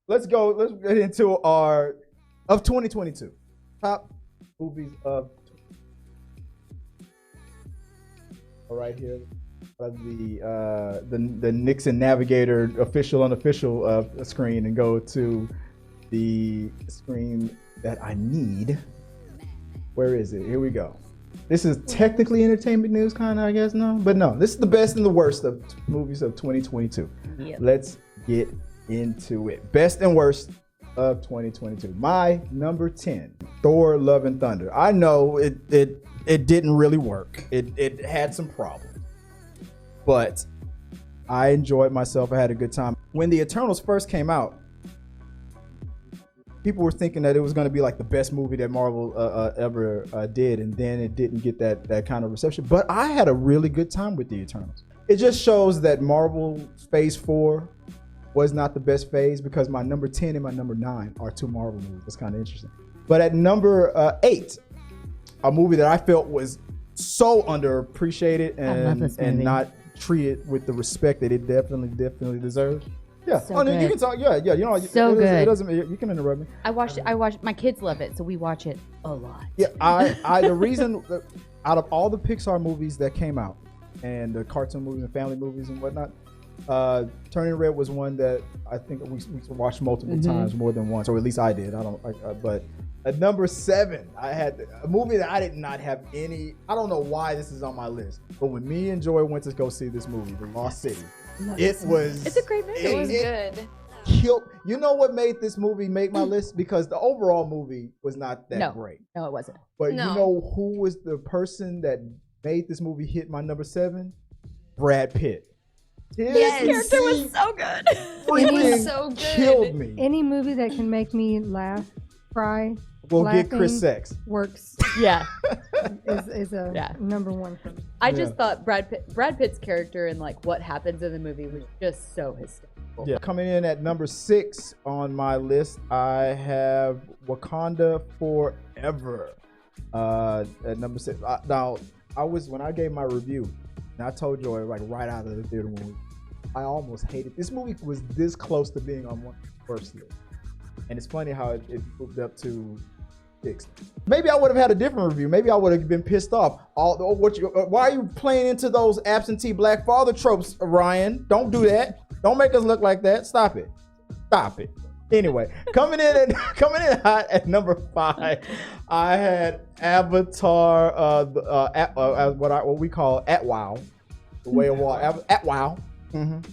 let's go. Let's get into our of 2022 top movies of. All right here of the Nixon Navigator official unofficial screen and go to the screen that I need. Where is it? Here we go. This is technically entertainment news, kind of, I guess. No, but no, this is the best and the worst of movies of 2022. Yep. Let's get into it. Best and worst of 2022. My number 10, Thor: Love and Thunder. I know it didn't really work. It had some problems, but I enjoyed myself. I had a good time. When the Eternals first came out, people were thinking that it was going to be like the best movie that Marvel ever did, and then it didn't get that kind of reception. But I had a really good time with the Eternals. It just shows that Marvel Phase 4 was not the best phase, because my number 10 and my number 9 are two Marvel movies. That's kind of interesting. But at number 8, a movie that I felt was so underappreciated and not treated with the respect that it definitely deserves. Yeah, So good. You can talk. Yeah. You know, So it good. doesn't. You can interrupt me. I watched it. My kids love it, so we watch it a lot. Yeah, the reason out of all the Pixar movies that came out and the cartoon movies and family movies and whatnot, Turning Red was one that I think we watched multiple times, more than once, or at least I did. But at number 7, I had a movie that I did not have any. I don't know why this is on my list, but when me and Joy went to go see this movie, The Lost City, it's a great movie. It was good. Killed. You know what made this movie make my list? Because the overall movie was not that great. No, it wasn't. But No. you know who was the person that made this movie hit my number 7? Brad Pitt. Yes. His character was so good. It was Freaking so good. killed me. Any movie that can make me laugh, cry, We'll get laughing Chris Sex. works Yeah. is a Yeah. number one for me. I just thought Brad Pitt's character and like what happens in the movie was just so hysterical. Yeah. Coming in at number 6 on my list, I have Wakanda Forever. At number 6. Now, when I gave my review, and I told Joy like right out of the theater when I almost hated this movie. Was this close to being on one of the first list. And it's funny how it moved up to 6. Maybe I would have had a different review. Maybe I would have been pissed off. Why are you playing into those absentee black father tropes, Ryan? Don't do that. Don't make us look like that. Stop it. Anyway, coming in hot at number 5, I had Avatar, what we call Atwow, The Way of Water. Atwow.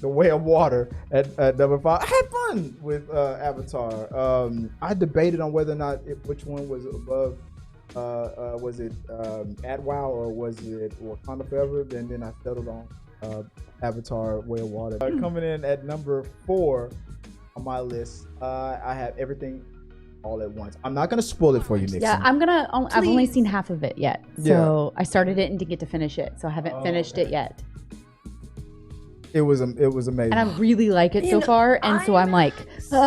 The Way of Water at number 5. I had fun with Avatar. I debated on whether or not which one was above. Was it Atwow or was it Wakanda Forever? And then I settled on Avatar: Way of Water. Coming in at number 4 on my list, I have Everything All at Once. I'm not gonna spoil it for you, Nixon. Yeah, I've only seen half of it yet. So I started it and didn't get to finish it. So I haven't finished it yet. It was amazing. And I really like it so far. And so I'm like,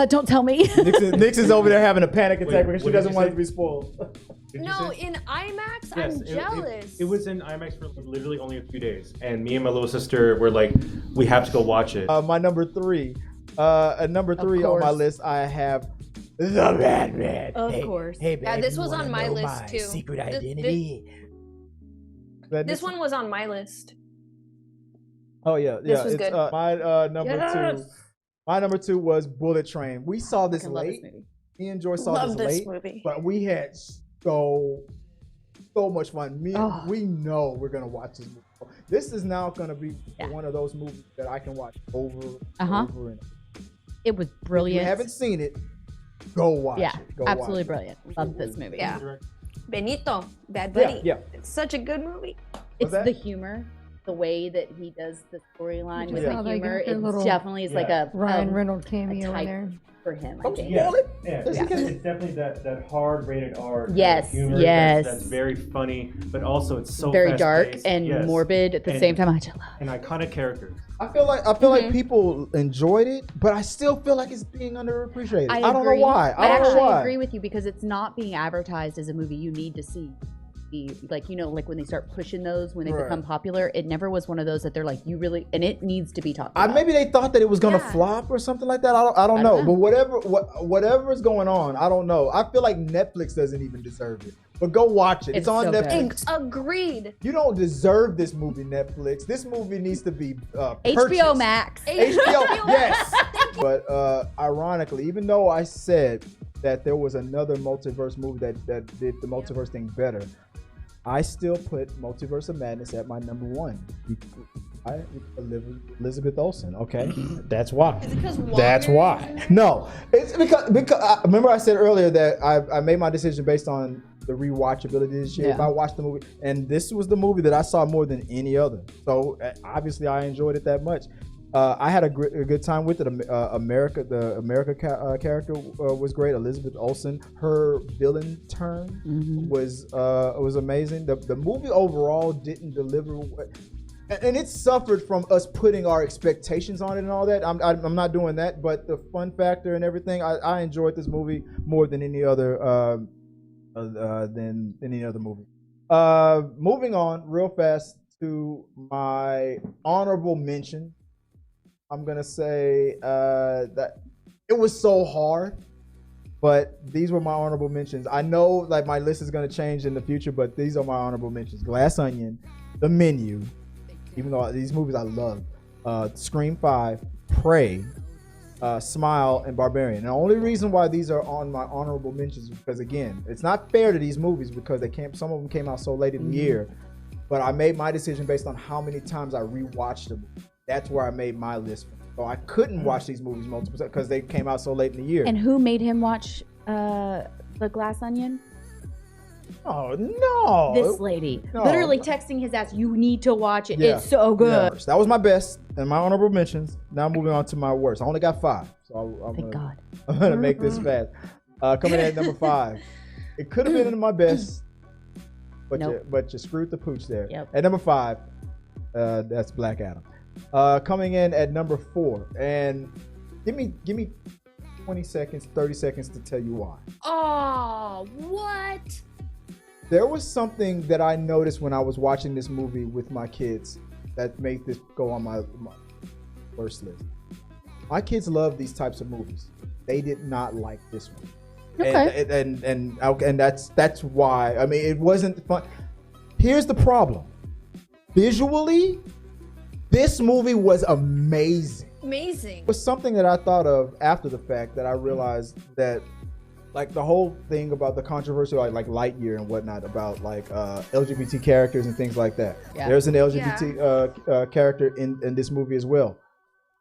don't tell me. Nixon's over there having a panic attack because she doesn't want it to be spoiled. No, in IMAX, I'm jealous. It was in IMAX for literally only a few days, and me and my little sister were like, we have to go watch it. My number 3, on my list, I have The Batman. Of course. Hey, Yeah, babe, this you was wanna on my know list my too. secret This- identity. This one was on my list. Oh yeah, This was it's, good. my number 2. My number 2 was Bullet Train. We saw this I love late. this movie. Me and Joy saw Love this this late, movie. but we had so much fun. We know we're gonna watch this movie. This is now gonna be one of those movies that I can watch over and over and over. It was If you brilliant. haven't seen it, go watch Yeah, it. Go absolutely watch brilliant. Love this movie. Yeah. Benito, Bad it. Bunny. Yeah. It's such a good movie. It's that? the humor, the way that he does the storyline with how the they humor. get their It little definitely is like a Ryan Reynolds cameo in type there. for him. I Don't think. spoil it. Yeah, Yes, you can. it's definitely that hard rated R. Yes, humor yes. That's very funny, but also it's so Very dark fast-paced. and Yes. morbid at the And- same time. I just love. And iconic characters. I feel like people enjoyed it, but I still feel like it's being underappreciated. I don't know agree. why. I don't know actually why. agree with you because it's not being advertised as a movie you need to see. be like, like when they start pushing those when they Right. become popular. It never was one of those that they're like, you really, and it needs to be talked about. Maybe they thought that it was gonna Yeah. flop or something like that. I don't know. But whatever is going on, I don't know. I feel like Netflix doesn't even deserve it. But go watch it. It's on so good. Netflix. Agreed. You don't deserve this movie, Netflix. This movie needs to be HBO purchased. Max. HBO, yes. But ironically, even though I said that there was another multiverse movie that did the multiverse thing better, I still put Multiverse of Madness at my number one. Elizabeth Olsen. Okay, that's why. Is it because That's why. No, it's because remember I said earlier that I made my decision based on the rewatchability this year. Yeah. If I watched the movie, and this was the movie that I saw more than any other, so obviously I enjoyed it that much. I had a good time with it. The America character was great. Elizabeth Olsen, her villain turn was amazing. The movie overall didn't deliver, and it suffered from us putting our expectations on it and all that. I'm not doing that, but the fun factor and everything, I enjoyed this movie more than any other movie. Moving on real fast to my honorable mention. I'm gonna say that it was so hard, but these were my honorable mentions. I know like my list is gonna change in the future, but these are my honorable mentions: Glass Onion, The Menu, even though these movies I love, Scream 5, Prey, Smile, and Barbarian. And the only reason why these are on my honorable mentions is because, again, it's not fair to these movies because some of them came out so late in the year. But I made my decision based on how many times I rewatched them. That's where I made my list. So I couldn't watch these movies multiple times because they came out so late in the year. And who made him watch The Glass Onion? Oh no! This lady, literally texting his ass, "You need to watch it. Yeah. It's so good." Yeah. That was my best and my honorable mentions. Now moving on to my worst. I only got 5, so Thank God. I'm gonna make this fast. Coming in at number 5. It could have been in my best, but Nope. you screwed the pooch there. Yep. At number 5, that's Black Adam. Coming in at number 4, and give me 20 seconds, 30 seconds to tell you why. Oh, what? There was something that I noticed when I was watching this movie with my kids that made this go on my worst list. My kids love these types of movies. They did not like this one. Okay. And that's why. I mean, it wasn't fun. Here's the problem. Visually, this movie was amazing. Amazing. It was something that I thought of after the fact that I realized that, like, the whole thing about the controversy, like Lightyear and whatnot, about like LGBT characters and things like that. Yeah. There's an LGBT character in this movie as well.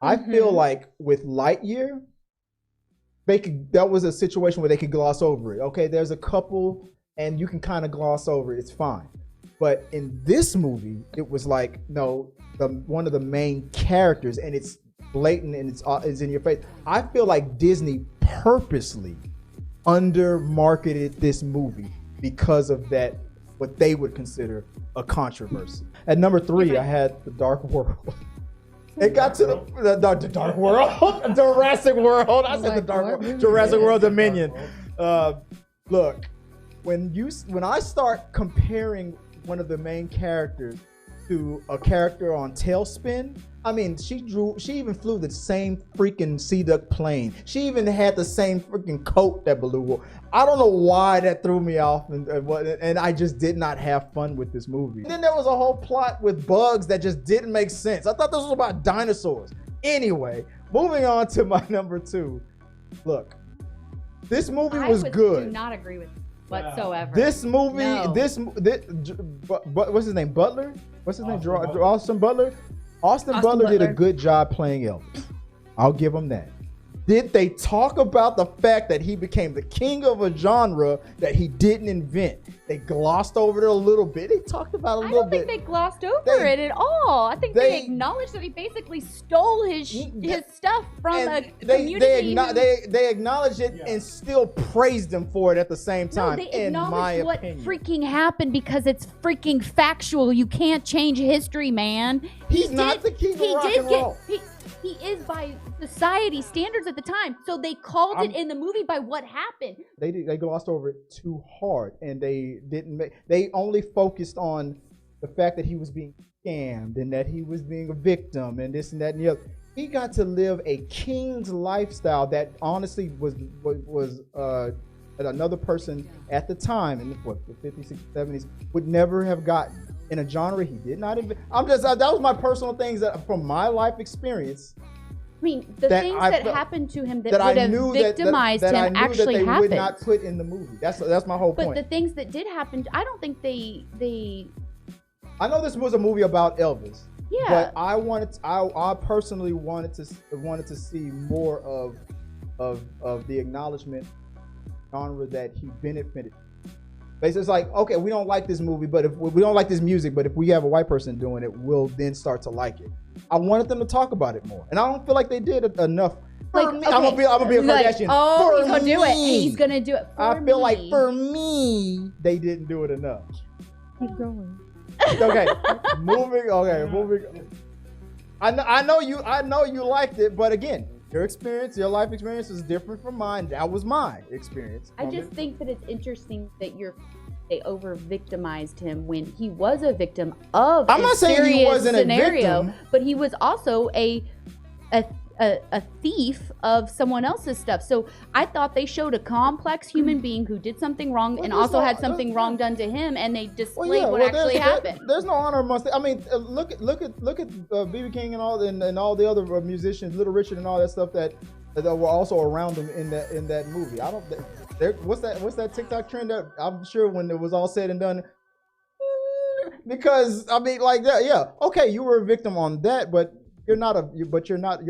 I feel like with Lightyear, that was a situation where they could gloss over it. Okay, there's a couple and you can kind of gloss over it. It's fine. But in this movie, it was like, no, one of the main characters, and it's blatant and it's in your face. I feel like Disney purposely under-marketed this movie because of that, what they would consider a controversy. At number 3, I had The Dark World. It got to the Dark World, Jurassic World. I said The Dark World, Jurassic World Dominion. Look, when I start comparing one of the main characters to a character on Tailspin, I mean, she even flew the same freaking Sea Duck plane. She even had the same freaking coat that Baloo wore. I don't know why that threw me off, and I just did not have fun with this movie. And then there was a whole plot with bugs that just didn't make sense. I thought this was about dinosaurs. Anyway, moving on to my number 2. Look, this movie was good. I do not agree with whatsoever. This movie, No. what's his name? Butler? What's his name? Austin Butler? Austin Butler did a good job playing Elvis. I'll give him that. Did they talk about the fact that he became the king of a genre that he didn't invent? They glossed over it a little bit. They talked about it a little bit. I don't think they glossed over it at all. I think they acknowledged that he basically stole his stuff from a community. They acknowledged it and still praised him for it at the same time. No, they in my acknowledged what opinion. freaking happened because it's freaking factual. You can't change history, man. He's not the king of rock and roll. He is by society standards at the time. So they called it in the movie by what happened. They glossed over it too hard, and they didn't make. They only focused on the fact that he was being scammed and that he was being a victim and this and that and the other. He got to live a king's lifestyle that honestly was another person at the time in the 50s, 60s, 70s would never have gotten in a genre he did not invent. That was my personal things that from my life experience. I mean, the things that happened to him that would have victimized him actually happened. Would not put in the movie. That's my whole point. But the things that did happen, I don't think they. I know this was a movie about Elvis. Yeah. But I personally wanted to see more of the acknowledgement genre that he benefited. Basically, it's like, okay, we don't like this movie, but if we don't like this music, but if we have a white person doing it, we'll then start to like it. I wanted them to talk about it more, and I don't feel like they did enough. Like, for me, I'm gonna be a Kardashian. Oh, he's gonna do it. He's gonna do it. I feel like for me, they didn't do it enough. Keep going. Okay, moving. I know you liked it, but again, your life experience is different from mine. That was my experience. I just think that it's interesting that they over victimized him when he was a victim of I'm not saying he wasn't scenario, a victim, but he was also a thief of someone else's stuff. So I thought they showed a complex human being who did something wrong and also had something wrong done to him, and they displayed what actually happened. There's no honor amongst it. I mean, look at B.B. King and all the other musicians, Little Richard and all that stuff that were also around him in that movie. I don't. What's that TikTok trend that I'm sure when it was all said and done. Because I mean, like that, yeah. Okay, you were a victim on that, but. You're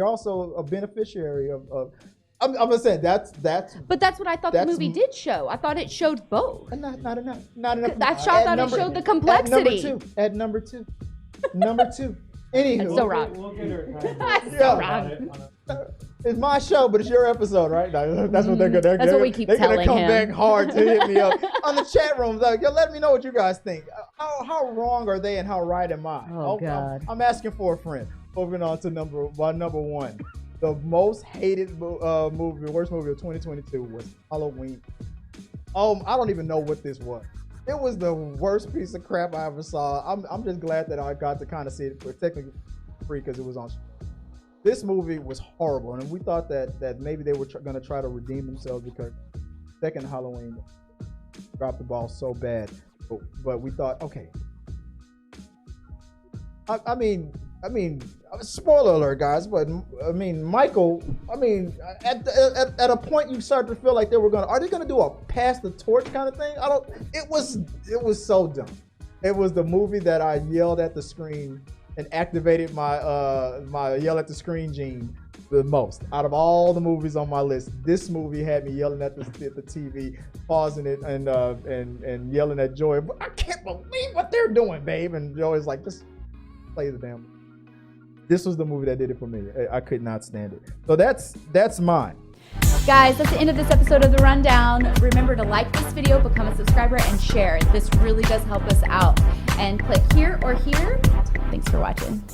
also a beneficiary of I'm gonna say that's. But that's what I thought the movie did show. I thought it showed both. Not enough. I thought it showed the complexity. At number two. Anywho. That's so wrong. We'll get her That's so wrong. It's my show, but it's your episode, right? That's what they're gonna. That's what we keep telling him. They're gonna come back hard to hit me up on the chat room. Like, let me know what you guys think. How wrong are they, and how right am I? Oh God. I'm asking for a friend. Moving on to number one. The most hated movie, worst movie of 2022 was Halloween. I don't even know what this was. It was the worst piece of crap I ever saw. I'm just glad that I got to kind of see it for technically free because it was on. This movie was horrible, and we thought that maybe they were going to try to redeem themselves because second Halloween dropped the ball so bad. But we thought, okay. I mean, spoiler alert, guys. But I mean, Michael. I mean, at a point, you start to feel like are they gonna do a pass the torch kind of thing? It was so dumb. It was the movie that I yelled at the screen and activated my yell at the screen gene the most out of all the movies on my list. This movie had me yelling at the TV, pausing it and yelling at Joy. But I can't believe what they're doing, babe. And Joy's like, just play the damn. This was the movie that did it for me. I could not stand it. So that's mine. Guys, that's the end of this episode of The Rundown. Remember to like this video, become a subscriber, and share. This really does help us out. And click here or here. Thanks for watching.